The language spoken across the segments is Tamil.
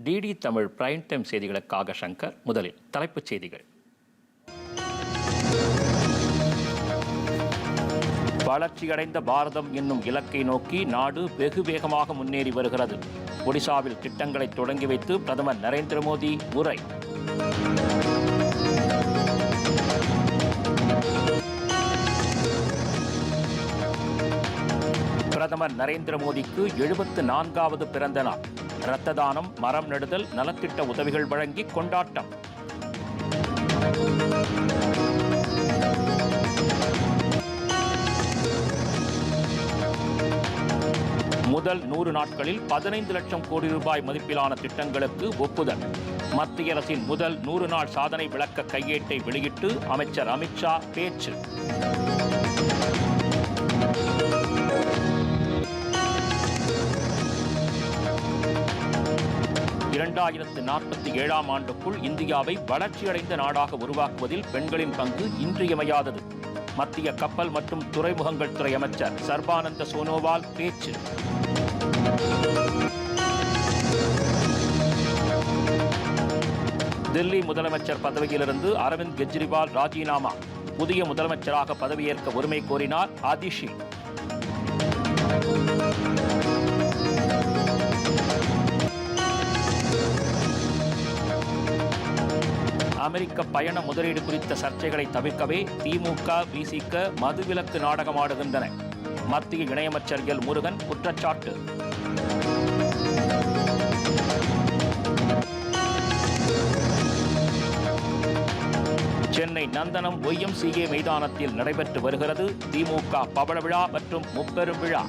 டிடி தமிழ் பிரைம் டைம் செய்திகளுக்காக சங்கர். முதலில் தலைப்புச் செய்திகள். வளர்ச்சியடைந்த பாரதம் என்னும் இலக்கை நோக்கி நாடு வெகு வேகமாக முன்னேறி வருகிறது. ஒடிசாவில் திட்டங்களை தொடங்கி வைத்து பிரதமர் நரேந்திர மோடி உரை. பிரதமர் நரேந்திர மோடிக்கு 74வது பிறந்த நாள். இரத்த தானம், மரம் நடுதல், நலத்திட்ட உதவிகள் வழங்கி கொண்டாட்டம். முதல் 100 நாட்களில் 15 லட்சம் கோடி ரூபாய் மதிப்பிலான திட்டங்களுக்கு ஒப்புதல். மத்திய அரசின் முதல் 100 நாள் சாதனை விளக்க கையேட்டை வெளியிட்டு அமைச்சர் அமித்ஷா பேச்சு. 2047ஆம் ஆண்டுக்குள் இந்தியாவை வளர்ச்சியடைந்த நாடாக உருவாக்குவதில் பெண்களின் பங்கு இன்றியமையாதது. மத்திய கப்பல் மற்றும் துறைமுகங்கள் துறை அமைச்சர் சர்பானந்த சோனோவால் பேச்சு. தில்லி முதலமைச்சர் பதவியிலிருந்து அரவிந்த் கெஜ்ரிவால் ராஜினாமா. புதிய முதலமைச்சராக பதவியேற்க உரிமை கோரினார் அதிஷி. அமெரிக்க பயண முதலீடு குறித்த சர்ச்சைகளை தவிர்க்கவே திமுக, விசிக மதுவிலக்கு நாடகமாடுகின்றன. மத்திய இணையமைச்சர் எல் முருகன் குற்றச்சாட்டு. சென்னை நந்தனம் YMCA மைதானத்தில் நடைபெற்று வருகிறது திமுக பவள விழா மற்றும் முப்பெரும் விழா.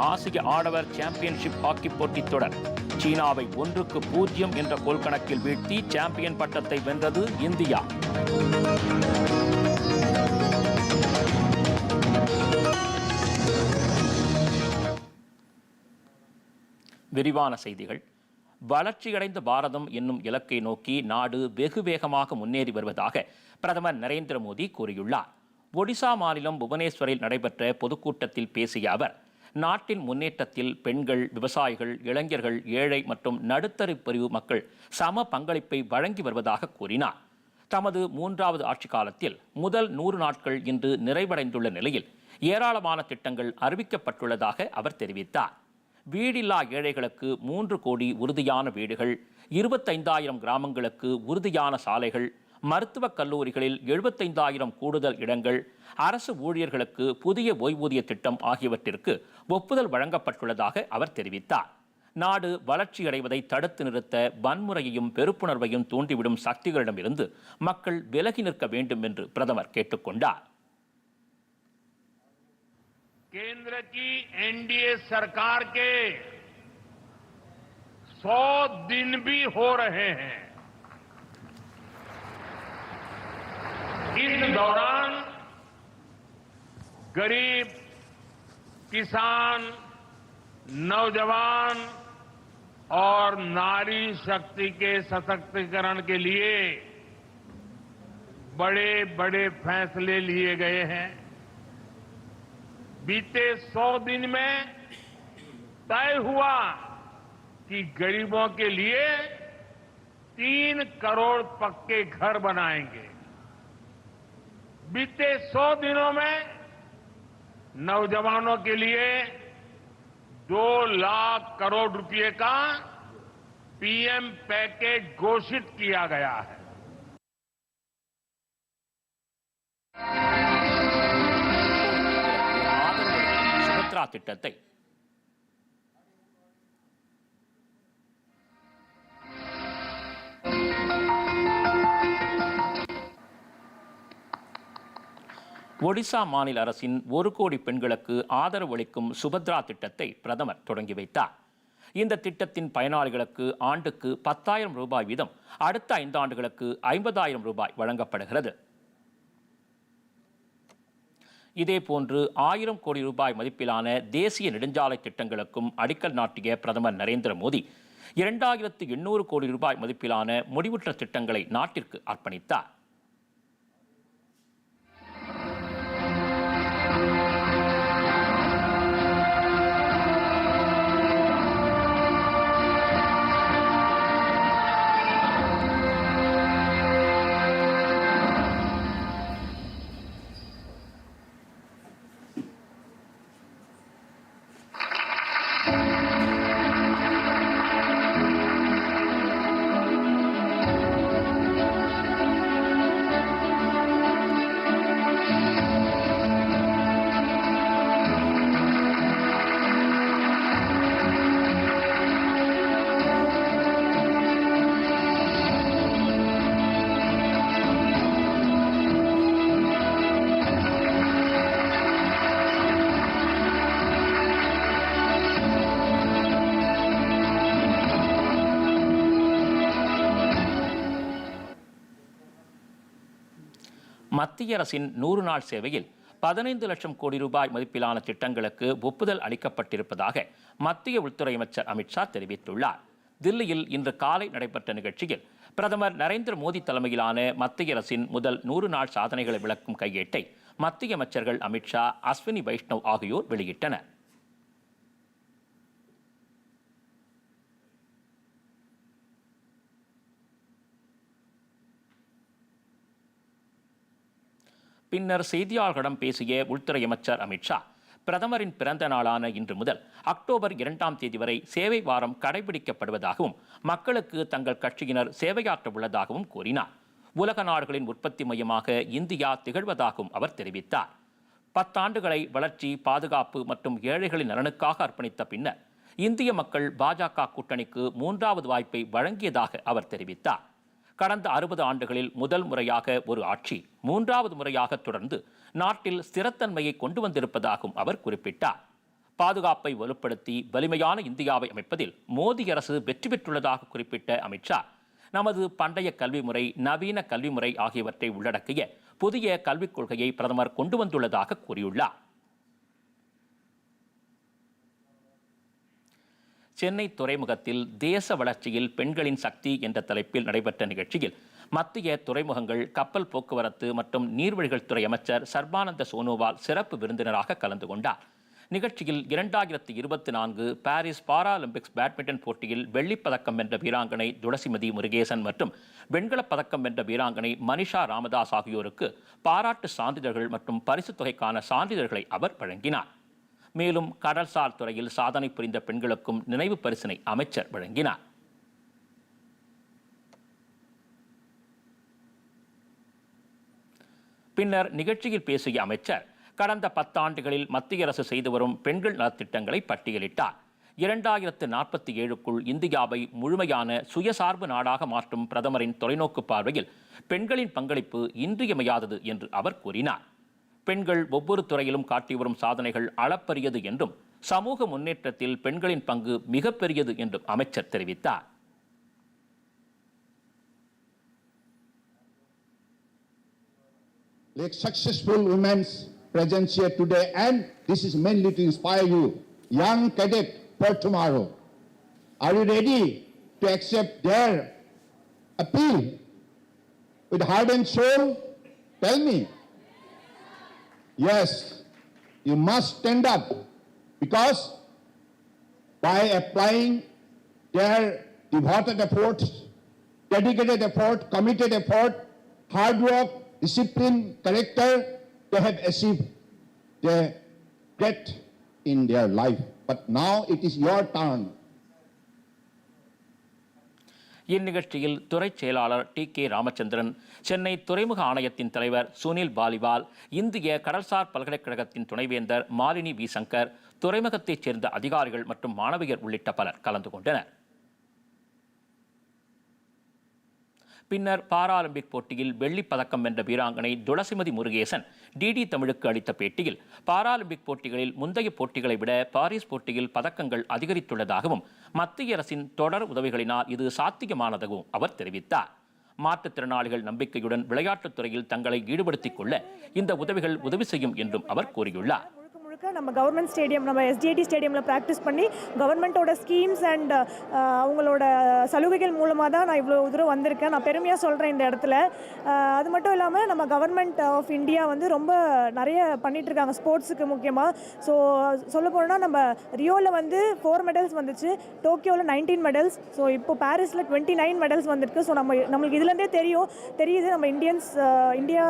ஆசிய ஆடவர் சாம்பியன்ஷிப் ஹாக்கி போட்டித் தொடர். சீனாவை 1-0 என்ற கோல் கணக்கில் வீழ்த்தி சாம்பியன் பட்டத்தை வென்றது இந்தியா. விரிவான செய்திகள். வளர்ச்சியடைந்த பாரதம் என்னும் இலக்கை நோக்கி நாடு வெகு வேகமாக முன்னேறி வருவதாக பிரதமர் நரேந்திர மோடி கூறியுள்ளார். ஒடிசா மாநிலம் புவனேஸ்வரில் நடைபெற்ற பொதுக்கூட்டத்தில் பேசிய அவர், நாட்டின் முன்னேற்றத்தில் பெண்கள், விவசாயிகள், இளைஞர்கள், ஏழை மற்றும் நடுத்தர பிரிவு மக்கள் சம பங்களிப்பை வழங்கி வருவதாக கூறினார். தமது 3வது ஆட்சி காலத்தில் முதல் 100 நாட்கள் இன்று நிறைவடைந்துள்ள நிலையில் ஏராளமான திட்டங்கள் அறிவிக்கப்பட்டுள்ளதாக அவர் தெரிவித்தார். வீடில்லா ஏழைகளுக்கு 3 கோடி உறுதியான வீடுகள், 25,000 கிராமங்களுக்கு உறுதியான சாலைகள், மருத்துவக் கல்லூரிகளில் 75,000 கூடுதல் இடங்கள், அரசு ஊழியர்களுக்கு புதிய ஓய்வூதிய திட்டம் ஆகியவற்றிற்கு ஒப்புதல் வழங்கப்பட்டுள்ளதாக அவர் தெரிவித்தார். நாடு வளர்ச்சியடைவதை தடுத்து நிறுத்த வன்முறையையும் வெறுப்புணர்வையும் தூண்டிவிடும் சக்திகளிடமிருந்து மக்கள் விலகி நிற்க வேண்டும் என்று பிரதமர் கேட்டுக்கொண்டார். केंद्र की एनडीए सरकार के 100 दिन भी हो रहे हैं। इस दौरान गरीब, किसान, नौजवान और नारी शक्ति के सशक्तिकरण के लिए बड़े बड़े फैसले लिए गए हैं। बीते 100 दिन में तय हुआ कि गरीबों के लिए 3 करोड़ पक्के घर बनाएंगे। बीते 100 दिनों में नौजवानों के लिए 2 लाख करोड़ रुपए का पीएम पैकेज घोषित किया गया है। சுபத்ரா திட்டத்தை ஒடிசா மாநில அரசின் 1 கோடி பெண்களுக்கு ஆதரவு அளிக்கும் சுபத்ரா திட்டத்தை பிரதமர் தொடங்கி வைத்தார். இந்த திட்டத்தின் பயனாளிகளுக்கு ஆண்டுக்கு 10,000 ரூபாய் வீதம் அடுத்த 5 ஆண்டுகளுக்கு 50,000 ரூபாய் வழங்கப்படுகிறது. இதேபோன்று 1000 கோடி ரூபாய் மதிப்பிலான தேசிய நெடுஞ்சாலை திட்டங்களுக்கும் அடிக்கல் நாட்டிய பிரதமர் நரேந்திர மோடி 2800 கோடி ரூபாய் மதிப்பிலான முடிவுற்ற திட்டங்களை நாட்டிற்கு அர்ப்பணித்தார். மத்திய அரசின் 100 நாள் சேவையில் 15 லட்சம் கோடி ரூபாய் மதிப்பிலான திட்டங்களுக்கு ஒப்புதல் அளிக்கப்பட்டிருப்பதாக மத்திய உள்துறை அமைச்சர் அமித்ஷா தெரிவித்துள்ளார். தில்லியில் இன்று காலை நடைபெற்ற நிகழ்ச்சியில் பிரதமர் நரேந்திர மோடி தலைமையிலான மத்திய அரசின் முதல் 100 நாள் சாதனைகளை விளக்கும் கையேட்டை மத்திய அமைச்சர்கள் அமித்ஷா, அஸ்வினி வைஷ்ணவ் ஆகியோர் வெளியிட்டனர். பின்னர் செய்தியாளர்களிடம் பேசிய உள்துறை அமைச்சர் அமித்ஷா, பிரதமரின் பிறந்த நாளான இன்று முதல் அக்டோபர் 2ஆம் தேதி வரை சேவை வாரம் கடைபிடிக்கப்படுவதாகவும் மக்களுக்கு தங்கள் கட்சியினர் சேவையாற்ற உள்ளதாகவும் கூறினார். உலக நாடுகளின் உற்பத்தி மையமாக இந்தியா திகழ்வதாகவும் அவர் தெரிவித்தார். 10 ஆண்டுகளை வளர்ச்சி, பாதுகாப்பு மற்றும் ஏழைகளின் நலனுக்காக அர்ப்பணித்த பின்னர் இந்திய மக்கள் பாஜக கூட்டணிக்கு 3வது வாய்ப்பை வழங்கியதாக அவர் தெரிவித்தார். கடந்த 60 ஆண்டுகளில் முதல் முறையாக ஒரு ஆட்சி 3வது முறையாக தொடர்ந்து நாட்டில் ஸ்திரத்தன்மையை கொண்டு வந்திருப்பதாகவும் அவர் குறிப்பிட்டார். பாதுகாப்பை வலுப்படுத்தி வலிமையான இந்தியாவை அமைப்பதில் மோடி அரசு வெற்றி பெற்றுள்ளதாக குறிப்பிட்ட அமித்ஷா, நமது பண்டைய கல்வி முறை, நவீன கல்வி முறை ஆகியவற்றை உள்ளடக்கிய புதிய கல்விக் கொள்கையை பிரதமர் கொண்டு வந்துள்ளதாக கூறியுள்ளார். சென்னை துறைமுகத்தில் தேச வளர்ச்சியில் பெண்களின் சக்தி என்ற தலைப்பில் நடைபெற்ற நிகழ்ச்சியில் மத்திய துறைமுகங்கள், கப்பல் போக்குவரத்து மற்றும் நீர்வழிகள் துறை அமைச்சர் சர்பானந்த சோனோவால் சிறப்பு விருந்தினராக கலந்து கொண்டார். நிகழ்ச்சியில் 2024 பாரிஸ் பாராலிம்பிக்ஸ் பேட்மிண்டன் போட்டியில் வெள்ளிப்பதக்கம் வென்ற வீராங்கனை துளசிமதி முருகேசன் மற்றும் வெண்கலப் பதக்கம் வென்ற வீராங்கனை மனிஷா ராமதாஸ் ஆகியோருக்கு பாராட்டு சான்றிதழ்கள் மற்றும் பரிசுத் தொகைக்கான சான்றிதழ்களை அவர் வழங்கினார். மேலும் கடல்சார் துறையில் சாதனை புரிந்த பெண்களுக்கும் நினைவு பரிசினை அமைச்சர் வழங்கினார். பின்னர் நிகழ்ச்சியில் பேசிய அமைச்சர், கடந்த 10 ஆண்டுகளில் மத்திய அரசு செய்து வரும் பெண்கள் நலத்திட்டங்களை பட்டியலிட்டார். 2047க்குள் இந்தியாவை முழுமையான சுயசார்பு நாடாக மாற்றும் பிரதமரின் தொலைநோக்கு பார்வையில் பெண்களின் பங்களிப்பு இன்றியமையாதது என்று அவர் கூறினார். பெண்கள் ஒவ்வொரு துறையிலும் காட்டி வரும் சாதனைகள் அளப்பரியது என்றும் சமூக முன்னேற்றத்தில் பெண்களின் பங்கு மிகப்பெரியது என்றும் அமைச்சர் தெரிவித்தார். Like successful women's presence here today, and this is mainly to inspire you, young cadet for tomorrow. Are you ready to accept their appeal with heart and soul? Tell me. Yes, you must stand up, because by applying their devoted effort, dedicated effort, committed effort, hard work, discipline, character, they have achieved their great in their life. But now it is your turn. இந்நிகழ்ச்சியில் துறை செயலாளர் TK ராமச்சந்திரன், சென்னை துறைமுக ஆணையத்தின் தலைவர் சுனில் பாலிவால், இந்திய கடல்சார் பல்கலைக்கழகத்தின் துணைவேந்தர் மாலினி வி சங்கர், துறைமுகத்தைச் சேர்ந்த அதிகாரிகள் மற்றும் மாணவியர் உள்ளிட்ட பலர் கலந்து கொண்டனர். பின்னர் பாராலிம்பிக் போட்டியில் வெள்ளிப் பதக்கம் வென்ற வீராங்கனை துளசிமதி முருகேசன் டிடி தமிழுக்கு அளித்த பேட்டியில், பாராலிம்பிக் போட்டிகளில் முந்தைய போட்டிகளை விட பாரிஸ் போட்டியில் பதக்கங்கள் அதிகரித்துள்ளதாகவும் மத்திய அரசின் தொடர் உதவிகளினால் இது சாத்தியமானதாகவும் அவர் தெரிவித்தார். மாற்றுத்திறனாளிகள் நம்பிக்கையுடன் விளையாட்டுத் துறையில் தங்களை ஈடுபடுத்திக் கொள்ள இந்த உதவிகள் உதவி செய்யும் என்றும் அவர் கூறியுள்ளார். நம்ம கவர்மெண்ட் ஸ்டேடியம், நம்ம SGT ஸ்டேடியமில் ப்ராக்டிஸ் பண்ணி கவர்மெண்ட்டோட ஸ்கீம்ஸ் அண்ட் அவங்களோட சலுகைகள் மூலமாக தான் நான் இவ்வளோ தூரம் வந்திருக்கேன். நான் பெருமையாக சொல்கிறேன் இந்த இடத்துல. அது மட்டும் இல்லாமல் நம்ம கவர்மெண்ட் ஆஃப் இந்தியா வந்து ரொம்ப நிறைய பண்ணிகிட்ருக்காங்க ஸ்போர்ட்ஸுக்கு முக்கியமாக. ஸோ சொல்ல போனால் நம்ம ரியோவில் வந்து 4 மெடல்ஸ் வந்துச்சு, டோக்கியோவில் 19 மெடல்ஸ், ஸோ இப்போ பாரிஸில் 29 மெடல்ஸ் வந்திருக்கு. ஸோ நம்மளுக்கு இதுலேருந்தே தெரியுது நம்ம இந்தியா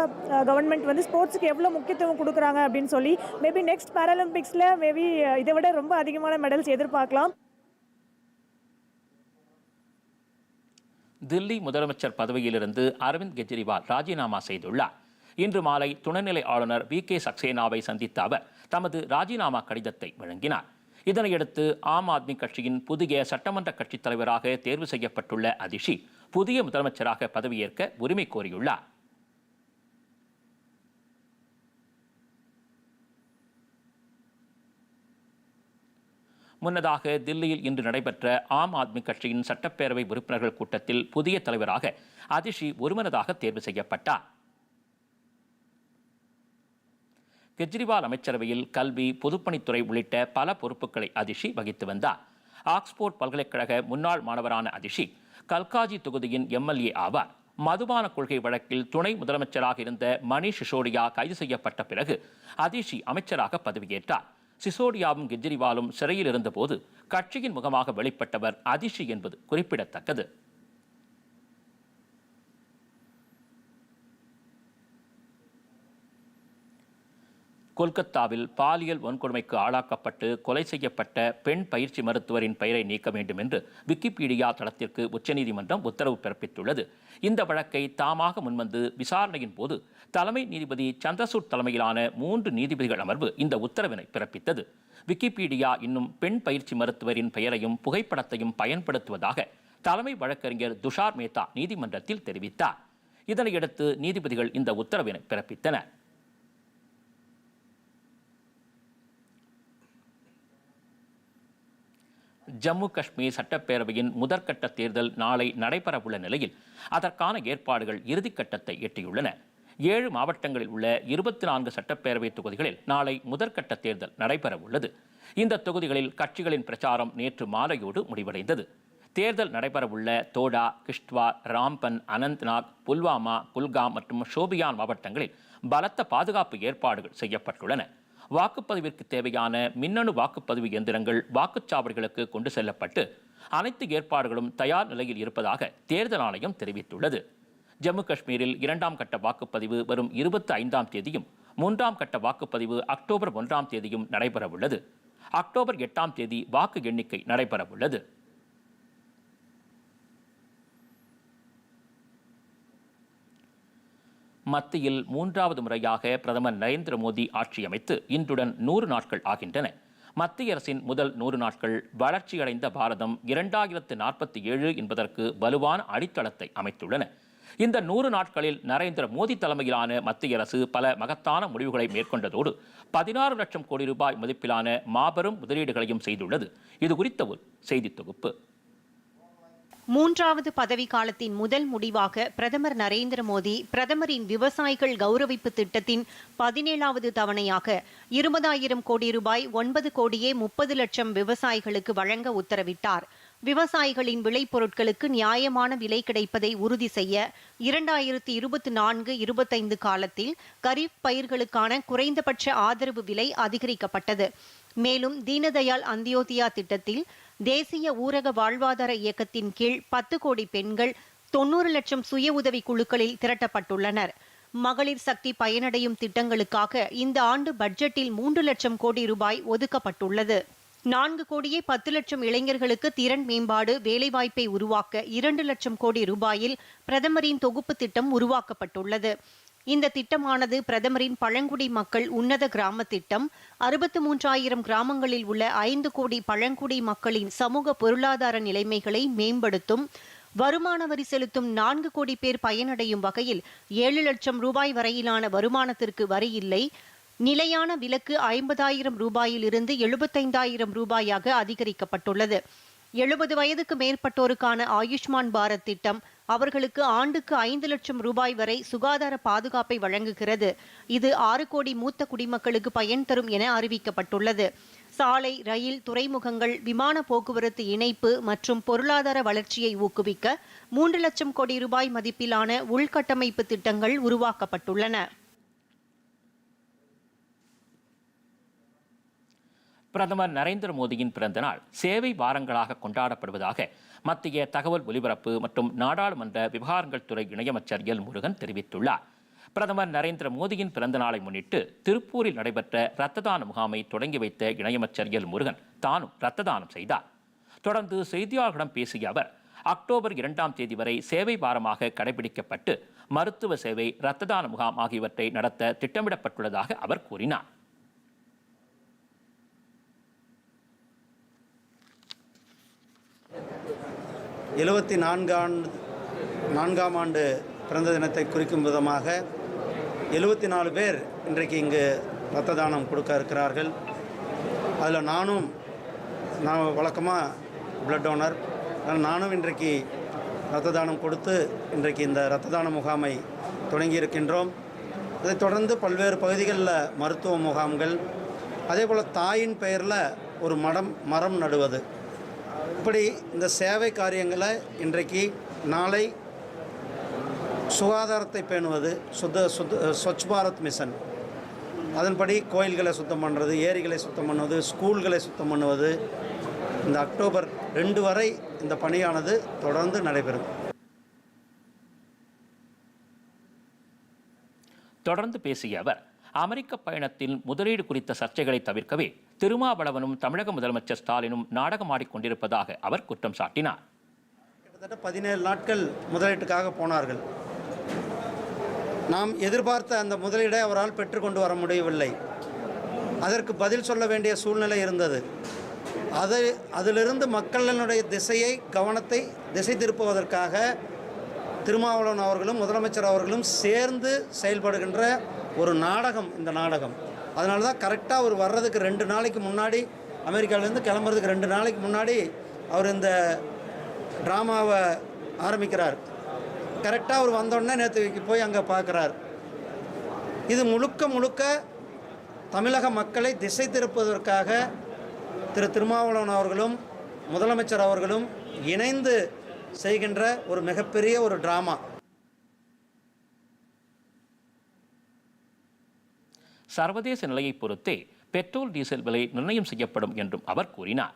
கவர்மெண்ட் வந்து ஸ்போர்ட்ஸுக்கு எவ்வளோ முக்கியத்துவம் கொடுக்குறாங்க அப்படின்னு சொல்லி. மேபி நெக்ஸ்ட் பாராலிம்பிக்ஸ்ல மேபி இதை விட ரொம்ப அதிகமான மெடல்ஸ் எதிர்பார்க்கலாம். தில்லி முதலமைச்சர் பதவியிலிருந்து அரவிந்த் கெஜ்ரிவால் ராஜினாமா செய்துள்ளார். இன்று மாலை துணைநிலை ஆளுநர் VK சக்சேனாவை சந்தித்த அவர் தமது ராஜினாமா கடிதத்தை வழங்கினார். இதனையடுத்து ஆம் ஆத்மி கட்சியின் புதிய சட்டமன்ற கட்சித் தலைவராக தேர்வு செய்யப்பட்டுள்ள அதிஷி புதிய முதலமைச்சராக பதவியேற்க உரிமை கோரியுள்ளார். முன்னதாக தில்லியில் இன்று நடைபெற்ற ஆம் ஆத்மி கட்சியின் சட்டப்பேரவை உறுப்பினர்கள் கூட்டத்தில் புதிய தலைவராக அதிஷி ஒருமனதாக தேர்வு செய்யப்பட்டார். கெஜ்ரிவால் அமைச்சரவையில் கல்வி, பொதுப்பணித்துறை உள்ளிட்ட பல பொறுப்புகளை அதிஷி வகித்து வந்தார். ஆக்ஸ்போர்ட் பல்கலைக்கழக முன்னாள் மாணவரான அதிஷி கல்காஜி தொகுதியின் எம்எல்ஏ ஆவார். மதுபான கொள்கை வழக்கில் துணை முதலமைச்சராக இருந்த மணீஷ் சிசோடியா கைது செய்யப்பட்ட பிறகு அதிஷி அமைச்சராக பதவியேற்றார். சிசோடியாவும் கெஜ்ரிவாலும் சிறையில் இருந்தபோது கட்சியின் முகமாக வெளிப்பட்டவர் அதிஷி என்பது குறிப்பிடத்தக்கது. கொல்கத்தாவில் பாலியல் வன்கொடுமைக்கு ஆளாக்கப்பட்டு கொலை செய்யப்பட்ட பெண் பயிற்சி மருத்துவரின் பெயரை நீக்க வேண்டும் என்று விக்கிபீடியா தளத்திற்கு உச்சநீதிமன்றம் உத்தரவு பிறப்பித்துள்ளது. இந்த வழக்கை தாமாக முன்வந்து விசாரணையின் போது தலைமை நீதிபதி சந்திரசூட் தலைமையிலான 3 நீதிபதிகள் அமர்வு இந்த உத்தரவினை பிறப்பித்தது. விக்கிபீடியா இன்னும் பெண் பயிற்சி மருத்துவரின் பெயரையும் புகைப்படத்தையும் பயன்படுத்துவதாக தலைமை வழக்கறிஞர் துஷார் மேத்தா நீதிமன்றத்தில் தெரிவித்தார். இதனையடுத்து நீதிபதிகள் இந்த உத்தரவினை பிறப்பித்தனர். ஜம்மு காஷ்மீர் சட்டப்பேரவையின் முதற்கட்ட தேர்தல் நாளை நடைபெறவுள்ள நிலையில் அதற்கான ஏற்பாடுகள் இறுதிக்கட்டத்தை எட்டியுள்ளன. 7 மாவட்டங்களில் உள்ள 24 சட்டப்பேரவை தொகுதிகளில் நாளை முதற்கட்ட தேர்தல் நடைபெறவுள்ளது. இந்த தொகுதிகளில் கட்சிகளின் பிரச்சாரம் நேற்று மாலையோடு முடிவடைந்தது. தேர்தல் நடைபெறவுள்ள தோடா, கிஷ்ட்வார், ராம்பன், அனந்த்நாக், புல்வாமா, குல்காம் மற்றும் ஷோபியான் மாவட்டங்களில் பலத்த பாதுகாப்பு ஏற்பாடுகள் செய்யப்பட்டுள்ளன. வாக்குப்பதிவிற்கு தேவையான மின்னணு வாக்குப்பதிவு இயந்திரங்கள் வாக்குச்சாவடிகளுக்கு கொண்டு செல்லப்பட்டு அனைத்து ஏற்பாடுகளும் தயார் நிலையில் இருப்பதாக தேர்தல் ஆணையம் தெரிவித்துள்ளது. ஜம்மு காஷ்மீரில் 2ஆம் கட்ட வாக்குப்பதிவு வரும் 25ஆம் தேதியும் 3ஆம் கட்ட வாக்குப்பதிவு அக்டோபர் 1ஆம் தேதியும் நடைபெறவுள்ளது. அக்டோபர் 8ஆம் தேதி வாக்கு எண்ணிக்கை நடைபெறவுள்ளது. மத்தியில் 3வது முறையாக பிரதமர் நரேந்திர மோடி ஆட்சி அமைத்து இன்றுடன் 100 நாட்கள் ஆகின்றன. மத்திய அரசின் முதல் 100 நாட்கள் வளர்ச்சியடைந்த பாரதம் 2047 என்பதற்கு வலுவான அடித்தளத்தை அமைத்துள்ளன. இந்த 100 நாட்களில் நரேந்திர மோடி தலைமையிலான மத்திய அரசு பல மகத்தான முடிவுகளை மேற்கொண்டதோடு 16 லட்சம் கோடி ரூபாய் மதிப்பிலான மாபெரும் முதலீடுகளையும் செய்துள்ளது. இது குறித்த ஒரு செய்தி தொகுப்பு. 3வது பதவிக்காலத்தின் முதல் முடிவாக பிரதமர் நரேந்திர மோடி பிரதமரின் விவசாயிகள் கௌரவிப்பு திட்டத்தின் 17வது தவணையாக 20,000 கோடி ரூபாய் 9 கோடியே 30 லட்சம் விவசாயிகளுக்கு வழங்க உத்தரவிட்டார். விவசாயிகளின் விளைபொருட்களுக்கு நியாயமான விலை கிடைப்பதை உறுதி செய்ய 2024-25 காலத்தில் கரீப் பயிர்களுக்கான குறைந்தபட்ச ஆதரவு விலை அதிகரிக்கப்பட்டது. மேலும் தீனதயாள் அந்தியோதயா திட்டத்தில் தேசிய ஊரக வாழ்வாதார இயக்கத்தின் கீழ் 10 கோடி பெண்கள் 90 லட்சம் சுய உதவி குழுக்களில் திரட்டப்பட்டுள்ளனர். மகளிர் சக்தி பயனடையும் திட்டங்களுக்காக இந்த ஆண்டு பட்ஜெட்டில் 3 லட்சம் கோடி ரூபாய் ஒதுக்கப்பட்டுள்ளது. 4 கோடியே 10 லட்சம் இளைஞர்களுக்கு திறன் மேம்பாடு வேலைவாய்ப்பை உருவாக்க 2 லட்சம் கோடி ரூபாயில் பிரதமரின் தொகுப்பு திட்டம் உருவாக்கப்பட்டுள்ளது. இந்த திட்டமானது பிரதமரின் பழங்குடி மக்கள் உன்னத கிராம திட்டம் 63,000 கிராமங்களில் உள்ள 5 கோடி பழங்குடி மக்களின் சமூக பொருளாதார நிலைமைகளை மேம்படுத்தும். வருமான வரி செலுத்தும் 4 கோடி பேர் பயனடையும் வகையில் 7 லட்சம் ரூபாய் வரையிலான வருமானத்திற்கு வரி இல்லை. நிலையான விலக்கு 50,000 ரூபாயிலிருந்து 75,000 ரூபாயாக அதிகரிக்கப்பட்டுள்ளது. 70 வயதுக்கு மேற்பட்டோருக்கான ஆயுஷ்மான் பாரத் திட்டம் அவர்களுக்கு ஆண்டுக்கு 5 லட்சம் ரூபாய் வரை சுகாதார பாதுகாப்பை வழங்குகிறது. இது 6 கோடி மூத்த குடிமக்களுக்கு பயன் தரும் என அறிவிக்கப்பட்டுள்ளது. சாலை, ரயில், துறைமுகங்கள், விமான போக்குவரத்து இணைப்பு மற்றும் பொருளாதார வளர்ச்சியை ஊக்குவிக்க 3 லட்சம் கோடி ரூபாய் மதிப்பிலான உள்கட்டமைப்பு திட்டங்கள் உருவாக்கப்பட்டுள்ளன. பிரதமர் நரேந்திர மோடியின் பிறந்த நாள் சேவை வாரங்களாக கொண்டாடப்படுவதாக மத்திய தகவல் ஒலிபரப்பு மற்றும் நாடாளுமன்ற விவகாரங்கள் துறை இணையமைச்சர் எல் முருகன் தெரிவித்துள்ளார். பிரதமர் நரேந்திர மோடியின் பிறந்த நாளை முன்னிட்டு திருப்பூரில் நடைபெற்ற இரத்த தான முகாமை தொடங்கி வைத்த இணையமைச்சர் எல் முருகன் தானும் இரத்த தானம் செய்தார். தொடர்ந்து செய்தியாளர்களிடம் பேசிய அவர், அக்டோபர் 2ஆம் தேதி வரை சேவை வாரமாக கடைபிடிக்கப்பட்டு மருத்துவ சேவை, இரத்த தான முகாம் ஆகியவற்றை நடத்த திட்டமிடப்பட்டுள்ளதாக அவர் கூறினார். நான்காம் ஆண்டு பிறந்த தினத்தை குறிக்கும் விதமாக 74 பேர் இன்றைக்கு இங்கு இரத்த தானம் கொடுக்க இருக்கிறார்கள். அதில் நான் வழக்கமாக பிளட் டோனர், நானும் இன்றைக்கு இரத்த தானம் கொடுத்து இன்றைக்கு இந்த இரத்த தான முகாமை தொடங்கி இருக்கின்றோம். அதைத் தொடர்ந்து பல்வேறு பகுதிகளில் மருத்துவ முகாம்கள், அதே போல் தாயின் பெயரில் ஒரு மரம் நடுவது, இப்படி இந்த சேவை காரியங்களை இன்றைக்கு நாளை சுகாதாரத்தை பேணுவது, ஸ்வச் பாரத் மிஷன், அதன்படி கோயில்களை சுத்தம் பண்ணுறது, ஏரிகளை சுத்தம் பண்ணுவது, ஸ்கூல்களை சுத்தம் பண்ணுவது, இந்த அக்டோபர் 2 வரை இந்த பணியானது தொடர்ந்து நடைபெறும். தொடர்ந்து பேசிய அவர், அமெரிக்க பயணத்தில் முதலீடு குறித்த சர்ச்சைகளை தவிர்க்கவே திருமாவளவனும் தமிழக முதலமைச்சர் ஸ்டாலினும் நாடகமாடிக்கொண்டிருப்பதாக அவர் குற்றம் சாட்டினார். கிட்டத்தட்ட 17 நாட்கள் முதலீட்டுக்காக போனார்கள். நாம் எதிர்பார்த்த அந்த முதலீடை அவரால் பெற்றுக்கொண்டு வர முடியவில்லை. அதற்கு பதில் சொல்ல வேண்டிய சூழ்நிலை இருந்தது. அதிலிருந்து மக்களினுடைய கவனத்தை திசை திருப்புவதற்காக திருமாவளவன் அவர்களும் முதலமைச்சர் அவர்களும் சேர்ந்து செயல்படுகின்ற ஒரு நாடகம் இந்த நாடகம். அதனால தான் கரெக்டாக அவர் வர்றதுக்கு 2 நாளைக்கு முன்னாடி, அமெரிக்காவிலேருந்து கிளம்புறதுக்கு 2 நாளைக்கு முன்னாடி அவர் இந்த ட்ராமாவை ஆரம்பிக்கிறார். கரெக்டாக அவர் வந்தோடனே நேற்று போய் அங்கே பார்க்குறார். இது முழுக்க தமிழக மக்களை திசை திருப்பதற்காக திருமாவளவன் அவர்களும் முதலமைச்சர் அவர்களும் இணைந்து செய்கின்ற ஒரு மிகப்பெரிய ஒரு டிராமா. சர்வதேச நிலையை பொறுத்தே பெட்ரோல் டீசல் விலை நிர்ணயம் செய்யப்படும் என்றும் அவர் கூறினார்.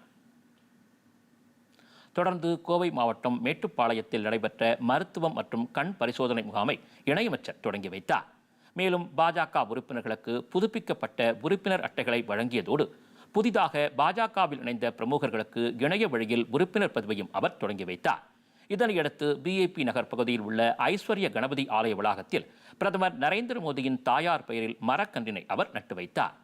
தொடர்ந்து கோவை மாவட்டம் மேட்டுப்பாளையத்தில் நடைபெற்ற மருத்துவம் மற்றும் கண் பரிசோதனை முகாமை இணையமைச்சர் தொடங்கி வைத்தார். மேலும் பாஜக உறுப்பினர்களுக்கு புதுப்பிக்கப்பட்ட உறுப்பினர் அட்டைகளை வழங்கியதோடு புதிதாக பாஜகவில் இணைந்த பிரமுகர்களுக்கு இணைய வழியில் உறுப்பினர் பதிவையும் அவர் தொடங்கி வைத்தார். இதனையடுத்து பிஏபி நகர் பகுதியில் உள்ள ஐஸ்வர்ய கணபதி ஆலய வளாகத்தில் பிரதமர் நரேந்திர மோடியின் தாயார் பெயரில் மரக்கன்றினை அவர் நட்டு வைத்தார்.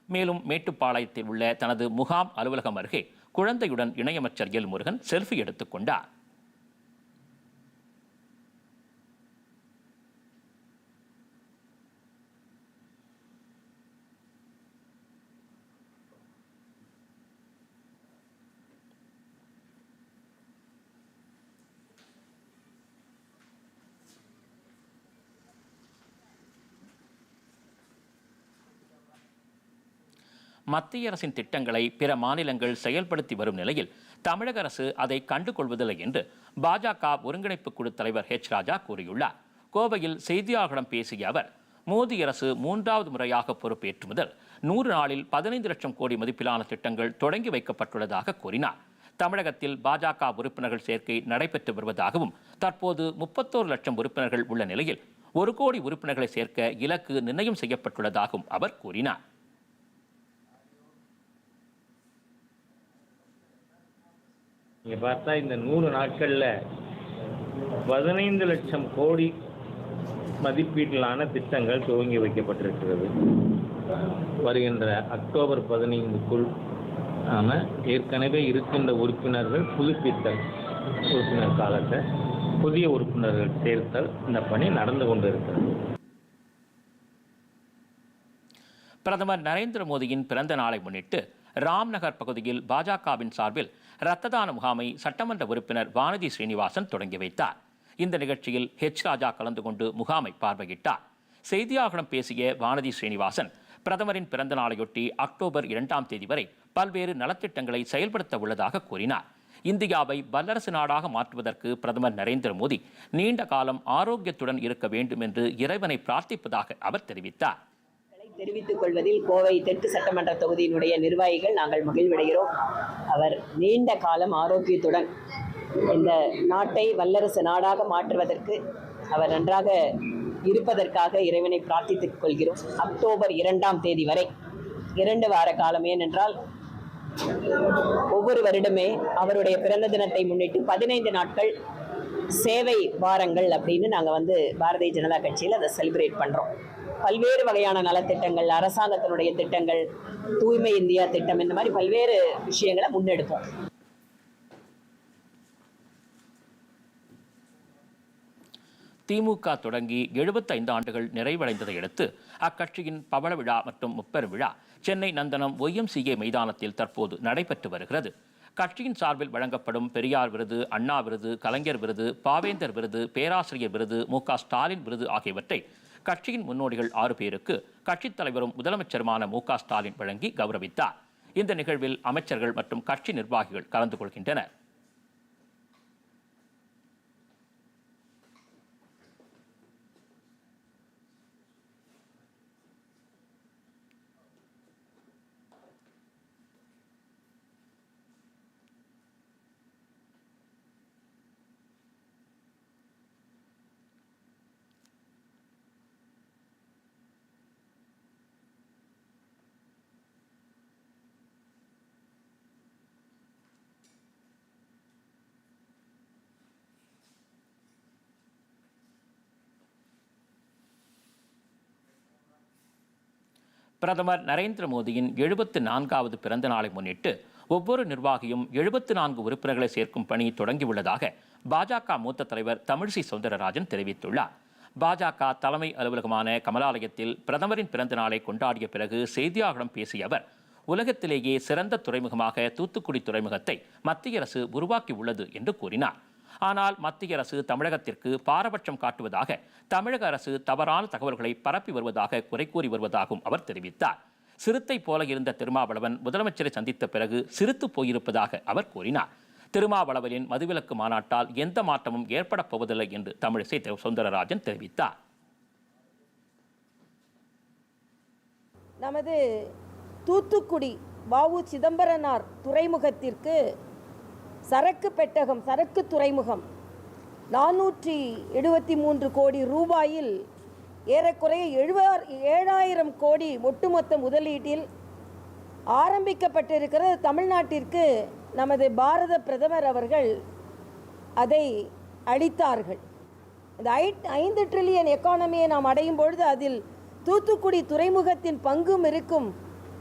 மேலும் மேட்டுப்பாளையத்தில் உள்ள தனது முகாம் அலுவலகம் அருகே குழந்தையுடன் இணையமைச்சர் எல் முருகன் செல்ஃபி எடுத்துக் கொண்டார். மத்திய அரசின் திட்டங்களை பிற மாநிலங்கள் செயல்படுத்தி வரும் நிலையில் தமிழக அரசு அதை கண்டுகொள்வதில்லை என்று பாஜக ஒருங்கிணைப்பு குழு தலைவர் ஹெச் ராஜா கூறியுள்ளார். கோவையில் செய்தியாளர்களிடம் பேசிய அவர், மோடி அரசு 3வது முறையாக பொறுப்பேற்று முதல் 100 நாளில் 15 லட்சம் கோடி மதிப்பிலான திட்டங்கள் தொடங்கி வைக்கப்பட்டுள்ளதாக கூறினார். தமிழகத்தில் பாஜக உறுப்பினர்கள் சேர்க்கை நடைபெற்று வருவதாகவும் தற்போது 31 லட்சம் உறுப்பினர்கள் உள்ள நிலையில் 1 கோடி உறுப்பினர்களை சேர்க்க இலக்கு நிர்ணயம் செய்யப்பட்டுள்ளதாகவும் அவர் கூறினார். இங்கே பார்த்தா இந்த 100 நாட்களில் 15 லட்சம் கோடி மதிப்பீட்டிலான திட்டங்கள் துவங்கி வைக்கப்பட்டிருக்கிறது. வருகின்ற அக்டோபர் 15க்குள் ஏற்கனவே இருக்கின்ற உறுப்பினர்கள் புதுப்பித்தல், உறுப்பினர் காலத்தை புதிய உறுப்பினர்கள் சேர்த்தல், இந்த பணி நடந்து கொண்டிருக்கிறது. பிரதமர் நரேந்திர மோடியின் பிறந்த நாளை முன்னிட்டு ராம்நகர் பகுதியில் பாஜகவின் சார்பில் இரத்த தான முகாமை சட்டமன்ற உறுப்பினர் வானதி ஸ்ரீனிவாசன் தொடங்கி வைத்தார். இந்த நிகழ்ச்சியில் ஹெச் ராஜா கலந்து கொண்டு முகாமை பார்வையிட்டார். செய்தியாளர்களிடம் பேசிய வானதி ஸ்ரீனிவாசன், பிரதமரின் பிறந்த நாளையொட்டி அக்டோபர் 2ஆம் தேதி வரை பல்வேறு நலத்திட்டங்களை செயல்படுத்த உள்ளதாக கூறினார். இந்தியாவை வல்லரசு நாடாக மாற்றுவதற்கு பிரதமர் நரேந்திர மோடி நீண்ட காலம் ஆரோக்கியத்துடன் இருக்க வேண்டும் என்று இறைவனை பிரார்த்திப்பதாக அவர் தெரிவித்தார். தெரிவித்துக் கொள்வதில் கோவை தெற்கு சட்டமன்ற தொகுதியினுடைய நிர்வாகிகள் நாங்கள் மகிழ்வடைகிறோம். அவர் நீண்ட காலம் ஆரோக்கியத்துடன் இந்த நாட்டை வல்லரசு நாடாக மாற்றுவதற்கு அவர் நன்றாக இருப்பதற்காக இறைவனை பிரார்த்தித்துக் கொள்கிறோம். அக்டோபர் 2ஆம் தேதி வரை 2 வார காலம். ஏனென்றால் ஒவ்வொரு வருடமே அவருடைய பிறந்த தினத்தை முன்னிட்டு 15 நாட்கள் சேவை வாரங்கள் அப்படின்னு நாங்கள் பாரதிய ஜனதா கட்சியில் அதை செலிப்ரேட் பண்ணுறோம். பல்வேறு வகையான நலத்திட்டங்கள், அரசாங்கத்தினுடைய திட்டங்கள், தூய்மை இந்தியா திட்டம், இந்த மாதிரி பல்வேறு விஷயங்களை முன்னெடுப்போம். திமுக தொடங்கி 75 ஆண்டுகள் நிறைவடைந்ததை அடுத்து அக்கட்சியின் பவள விழா மற்றும் முப்பெரும் விழா சென்னை நந்தனம் YMCA மைதானத்தில் தற்போது நடைபெற்று வருகிறது. கட்சியின் சார்பில் வழங்கப்படும் பெரியார் விருது, அண்ணா விருது, கலைஞர் விருது, பாவேந்தர் விருது, பேராசிரியர் விருது, மு.க. ஸ்டாலின் விருது ஆகியவற்றை கட்சியின் முன்னோடிகள் 6 பேருக்கு கட்சித் தலைவரும் முதலமைச்சருமான மு.க. ஸ்டாலின் வழங்கி கௌரவித்தார். இந்த நிகழ்வில் அமைச்சர்கள் மற்றும் கட்சி நிர்வாகிகள் கலந்து கொள்கின்றனர். பிரதமர் நரேந்திர மோடியின் 74வது பிறந்த நாளை முன்னிட்டு ஒவ்வொரு நிர்வாகியும் 74 உறுப்பினர்களை சேர்க்கும் பணி தொடங்கியுள்ளதாக பாஜக மூத்த தலைவர் தமிழிசை சவுந்தரராஜன் தெரிவித்துள்ளார். பாஜக தலைமை அலுவலகமான கமலாலயத்தில் பிரதமரின் பிறந்த நாளை கொண்டாடிய பிறகு செய்தியாளர்களிடம் பேசிய அவர், உலகத்திலேயே சிறந்த துறைமுகமாக தூத்துக்குடி துறைமுகத்தை மத்திய அரசு உருவாக்கியுள்ளது என்று கூறினார். ஆனால் மத்திய அரசு தமிழகத்திற்கு பாரபட்சம் காட்டுவதாக தமிழக அரசு தவறான தகவல்களை பரப்பி வருவதாக குறை கூறி வருவதாகவும் அவர் தெரிவித்தார். சிறுத்தை போல இருந்த திருமாவளவன் முதலமைச்சரை சந்தித்த பிறகு சிறுத்து போயிருப்பதாக அவர் கூறினார். திருமாவளவனின் மதுவிலக்கு மாநாட்டால் எந்த மாற்றமும் ஏற்பட போவதில்லை என்று தமிழிசை சவுந்தரராஜன் தெரிவித்தார். நமது தூத்துக்குடி வ.உ. சிதம்பரனார் துறைமுகத்திற்கு சரக்கு பெட்டகம், சரக்கு துறைமுகம் 473 கோடி ரூபாயில் ஏறக்குறைய 7,000 கோடி ஒட்டுமொத்த முதலீட்டில் ஆரம்பிக்கப்பட்டிருக்கிறது. தமிழ்நாட்டிற்கு நமது பாரத பிரதமர் அவர்கள் அதை அளித்தார்கள். இந்த 5 ட்ரில்லியன் எக்கானமியை நாம் அடையும் பொழுது அதில் தூத்துக்குடி துறைமுகத்தின் பங்கும் இருக்கும்,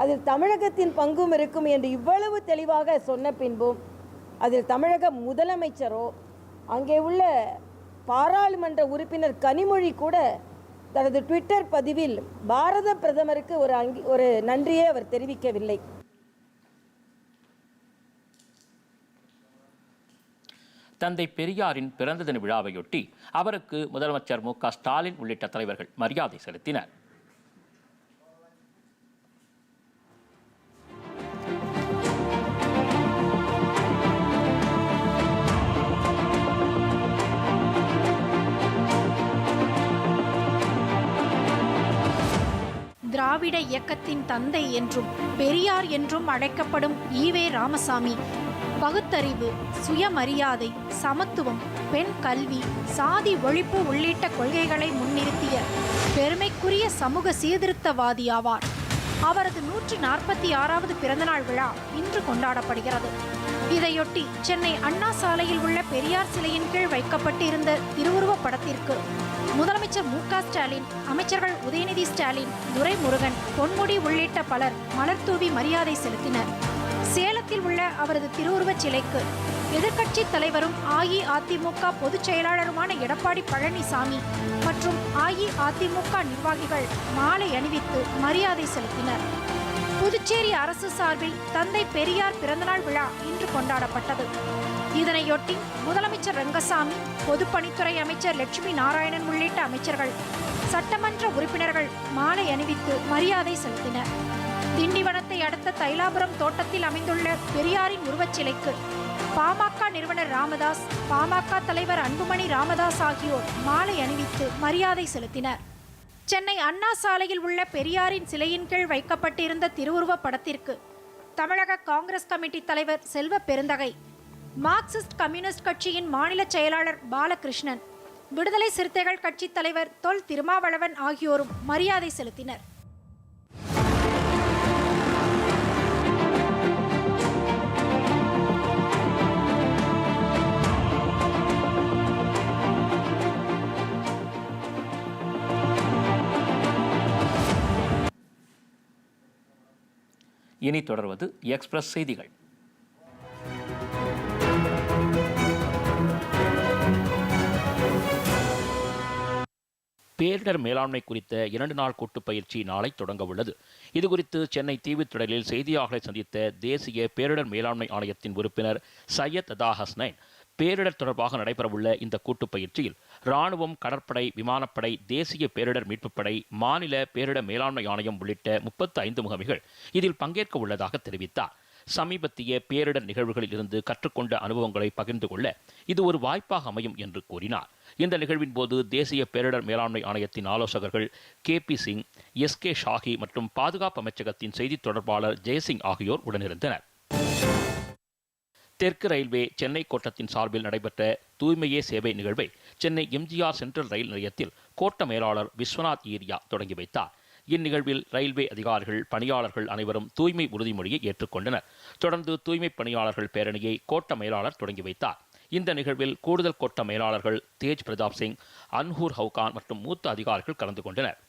அதில் தமிழகத்தின் பங்கும் இருக்கும் என்று இவ்வளவு தெளிவாக சொன்ன பின்பும் அதில் தமிழக முதலமைச்சரோ அங்கே உள்ள பாராளுமன்ற உறுப்பினர் கனிமொழி கூட தனது ட்விட்டர் பதிவில் பாரத பிரதமருக்கு ஒரு நன்றியை அவர் தெரிவிக்கவில்லை. தந்தை பெரியாரின் பிறந்த தின விழாவையொட்டி அவருக்கு முதலமைச்சர் மு.க. ஸ்டாலின் உள்ளிட்ட தலைவர்கள் மரியாதை செலுத்தினர். திராவிட இயக்கத்தின் தந்தை என்றும் பெரியார் என்றும் அழைக்கப்படும் ஈவே ராமசாமி பகுத்தறிவு, சுயமரியாதை, சமத்துவம், பெண் கல்வி, சாதி ஒழிப்பு உள்ளிட்ட கொள்கைகளை முன்னிறுத்திய பெருமைக்குரிய சமூக சீர்திருத்தவாதி ஆவார். அவரது 146வது பிறந்தநாள் விழா இன்று கொண்டாடப்படுகிறது. இதையொட்டி சென்னை அண்ணா சாலையில் உள்ள பெரியார் சிலையின் கீழ் வைக்கப்பட்டிருந்த திருவுருவப் படத்திற்கு முதலமைச்சர் மு.க. ஸ்டாலின், அமைச்சர்கள் உதயநிதி ஸ்டாலின், துரைமுருகன், பொன்முடி உள்ளிட்ட பலர் மலர்தூவி மரியாதை செலுத்தினர். சேலத்தில் உள்ள அவரது திருவுருவச் சிலைக்கு எதிர்க்கட்சித் தலைவரும் அஇஅதிமுக பொதுச் செயலாளருமான எடப்பாடி பழனிசாமி மற்றும் அஇஅதிமுக நிர்வாகிகள் மாலை அணிவித்து மரியாதை செலுத்தினர். புதுச்சேரி அரசு சார்பில் தந்தை பெரியார் பிறந்தநாள் விழா இன்று கொண்டாடப்பட்டது. இதனையொட்டி முதலமைச்சர் ரங்கசாமி, பொதுப்பணித்துறை அமைச்சர் லட்சுமி நாராயணன் உள்ளிட்ட அமைச்சர்கள், சட்டமன்ற உறுப்பினர்கள் மாலை அணிவித்து மரியாதை செலுத்தினர். திண்டிவனத்தை அடுத்த தைலாபுரம் தோட்டத்தில் அமைந்துள்ள பெரியாரின் உருவச்சிலைக்கு பாமக நிறுவனர் ராமதாஸ், பாமக தலைவர் அன்புமணி ராமதாஸ் ஆகியோர் மாலை அணிவித்து மரியாதை செலுத்தினர். சென்னை அண்ணா சாலையில் உள்ள பெரியாரின் சிலையின் கீழ் வைக்கப்பட்டிருந்த திருவுருவப் படத்திற்கு தமிழக காங்கிரஸ் கமிட்டி தலைவர் செல்வ பெருந்தகை, மார்க்சிஸ்ட் கம்யூனிஸ்ட் கட்சியின் மாநில செயலாளர் பாலகிருஷ்ணன், விடுதலை சிறுத்தைகள் கட்சி தலைவர் தொல் திருமாவளவன் ஆகியோரும் மரியாதை செலுத்தினர். இனி தொடர்வது எக்ஸ்பிரஸ் செய்திகள். பேரிடர் மேலாண்மை குறித்த 2 நாள் கூட்டுப் பயிற்சி நாளை தொடங்க உள்ளது. இதுகுறித்து சென்னை தீவுத்திடலில் செய்தியாளர்களை சந்தித்த தேசிய பேரிடர் மேலாண்மை ஆணையத்தின் உறுப்பினர் சையத் அதா ஹஸ்னைன், பேரிடர் தொடர்பாக நடைபெறவுள்ள இந்த கூட்டுப் பயிற்சியில் இராணுவம், கடற்படை, விமானப்படை, தேசிய பேரிடர் மீட்புப் படை, மாநில பேரிடர் மேலாண்மை ஆணையம் உள்ளிட்ட 35 முகமைகள் இதில் பங்கேற்க உள்ளதாக தெரிவித்தார். சமீபத்திய பேரிடர் நிகழ்வுகளில் இருந்து கற்றுக்கொண்ட அனுபவங்களை பகிர்ந்து கொள்ள இது ஒரு வாய்ப்பாக அமையும் என்று கூறினார். இந்த நிகழ்வின் போது தேசிய பேரிடர் மேலாண்மை ஆணையத்தின் ஆலோசகர்கள் KP சிங், SK ஷாஹி மற்றும் பாதுகாப்பு அமைச்சகத்தின் செய்தித் தொடர்பாளர் ஜெயசிங் ஆகியோர் உடனிருந்தனர். தெற்கு ரயில்வே சென்னை கோட்டத்தின் சார்பில் நடைபெற்ற தூய்மையே சேவை நிகழ்வை சென்னை MGR சென்ட்ரல் ரயில் நிலையத்தில் கோட்ட மேலாளர் விஸ்வநாத் ஈரியா தொடங்கி வைத்தார். இந்நிகழ்வில் ரயில்வே அதிகாரிகள், பணியாளர்கள் அனைவரும் தூய்மை உறுதிமொழியை ஏற்றுக்கொண்டனர். தொடர்ந்து தூய்மை பணியாளர்கள் பேரணியை கோட்ட மேலாளர் தொடங்கி வைத்தார். இந்த நிகழ்வில் கூடுதல் கோட்ட மேலாளர்கள் தேஜ் பிரதாப் சிங், அன்ஹூர் ஹவுகான் மற்றும் மூத்த அதிகாரிகள் கலந்து கொண்டனர்.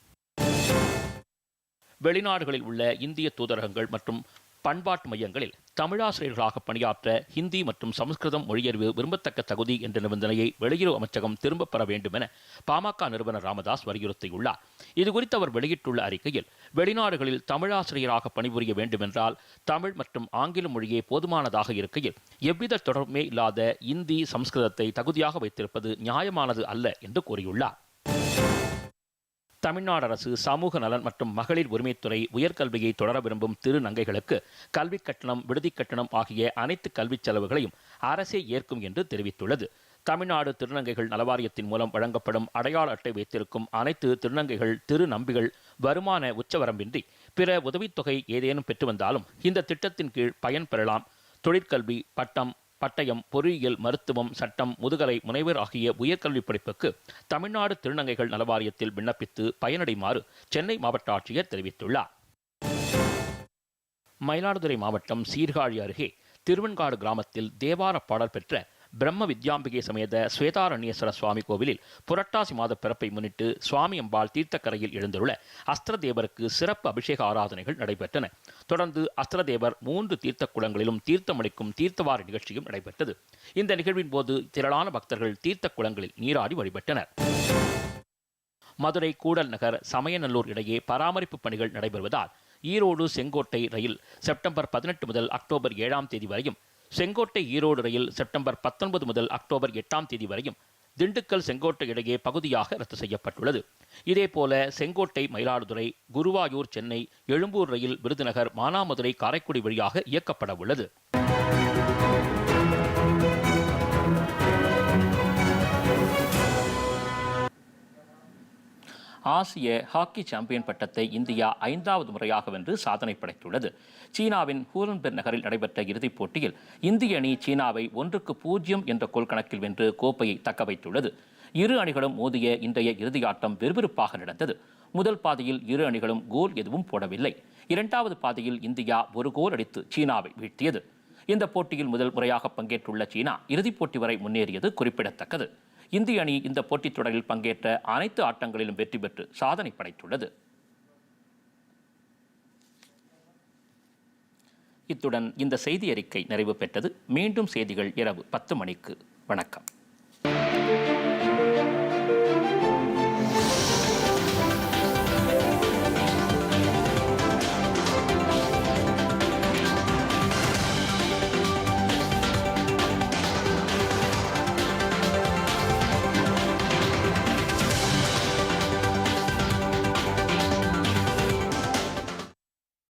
வெளிநாடுகளில் உள்ள இந்திய தூதரகங்கள் மற்றும் பண்பாட்டு மையங்களில் தமிழாசிரியர்களாக பணியாற்ற ஹிந்தி மற்றும் சமஸ்கிருதம் மொழியறிவு விரும்பத்தக்க தகுதி என்ற நிபந்தனையை வெளியுறவு அமைச்சகம் திரும்பப் பெற வேண்டும் என பாமக நிறுவனர் ராமதாஸ் வலியுறுத்தியுள்ளார். இதுகுறித்து அவர் வெளியிட்டுள்ள அறிக்கையில், வெளிநாடுகளில் தமிழாசிரியராக பணிபுரிய வேண்டுமென்றால் தமிழ் மற்றும் ஆங்கில மொழியே போதுமானதாக இருக்கையில் எவ்வித தொடர்புமே இல்லாத இந்தி, சமஸ்கிருதத்தை தகுதியாக வைத்திருப்பது நியாயமானது அல்ல என்று கூறியுள்ளார். தமிழ்நாடு அரசு சமூக நலன் மற்றும் மகளிர் உரிமைத்துறை உயர்கல்வியை தொடர விரும்பும் திருநங்கைகளுக்கு கல்விக் கட்டணம், விடுதிக் கட்டணம் ஆகிய அனைத்து கல்விச் செலவுகளையும் அரசே ஏற்கும் என்று தெரிவித்துள்ளது. தமிழ்நாடு திருநங்கைகள் நலவாரியத்தின் மூலம் வழங்கப்படும் அடையாள அட்டை வைத்திருக்கும் அனைத்து திருநங்கைகள், திருநம்பிகள் வருமான உச்சவரம்பின்றி பிற உதவித்தொகை ஏதேனும் பெற்று வந்தாலும் இந்த திட்டத்தின் கீழ் பயன் பெறலாம். தொழிற்கல்வி, பட்டயம், பொறியியல், மருத்துவம், சட்டம், முதுகலை, முனைவர் ஆகிய உயர்கல்வி படிப்புக்கு தமிழ்நாடு திருநங்கைகள் நலவாரியத்தில் விண்ணப்பித்து பயனடைமாறு சென்னை மாவட்ட ஆட்சியர் தெரிவித்துள்ளார். மயிலாடுதுறை மாவட்டம் சீர்காழி அருகே திருவெண்காடு கிராமத்தில் தேவார பாடல் பெற்ற பிரம்ம வித்யாம்பிகை சமேத ஸ்வேதாரண்யேஸ்வர சுவாமி கோவிலில் புரட்டாசி மாத பிறப்பை முன்னிட்டு சுவாமி அம்பாள் தீர்த்தக்கரையில் எழுந்துள்ள அஸ்திரதேவருக்கு சிறப்பு அபிஷேக ஆராதனைகள் நடைபெற்றன. தொடர்ந்து அஸ்திரதேவர் 3 தீர்த்த குளங்களிலும் தீர்த்தமளிக்கும் தீர்த்தவார நிகழ்ச்சியும் நடைபெற்றது. இந்த நிகழ்வின் போது திரளான பக்தர்கள் தீர்த்த குளங்களில் நீராடி வழிபட்டனர். மதுரை கூடல் நகர் சமயநல்லூர் இடையே பராமரிப்பு பணிகள் நடைபெறுவதால் ஈரோடு செங்கோட்டை ரயில் செப்டம்பர் 18 முதல் அக்டோபர் 7ஆம் தேதி வரையும், செங்கோட்டை ஈரோடு ரயில் செப்டம்பர் 19 முதல் அக்டோபர் 8ஆம் தேதி வரையும், திண்டுக்கல் செங்கோட்டை இடையே பகுதியாக ரத்து செய்யப்பட்டுள்ளது. இதேபோல செங்கோட்டை மயிலாடுதுறை, குருவாயூர் சென்னை, எழும்பூர் ரயில் விருதுநகர், மானாமதுரை, காரைக்குடி வழியாக இயக்கப்பட உள்ளது. ஆசிய ஹாக்கி சாம்பியன் பட்டத்தை இந்தியா 5வது முறையாக வென்று சாதனை படைத்துள்ளது. சீனாவின் ஹூரன்பெர் நகரில் நடைபெற்ற இறுதிப் போட்டியில் இந்திய அணி சீனாவை 1-0 என்ற கோல் கணக்கில் வென்று கோப்பையை தக்க வைத்துள்ளது. இரு அணிகளும் மோதிய இன்றைய இறுதியாட்டம் விறுவிறுப்பாக நடந்தது. முதல் பாதியில் இரு அணிகளும் கோல் எதுவும் போடவில்லை. 2வது பாதியில் இந்தியா 1 கோல் அடித்து சீனாவை வீழ்த்தியது. இந்த போட்டியில் முதல் முறையாக பங்கேற்றுள்ள சீனா இறுதிப் போட்டி வரை முன்னேறியது குறிப்பிடத்தக்கது. இந்திய அணி இந்த போட்டித் தொடரில் பங்கேற்ற அனைத்து ஆட்டங்களிலும் வெற்றி பெற்று சாதனை படைத்துள்ளது. இத்துடன் இந்த செய்தி அறிக்கை நிறைவு பெற்றது. மீண்டும் செய்திகள் இரவு 10 மணிக்கு. வணக்கம்.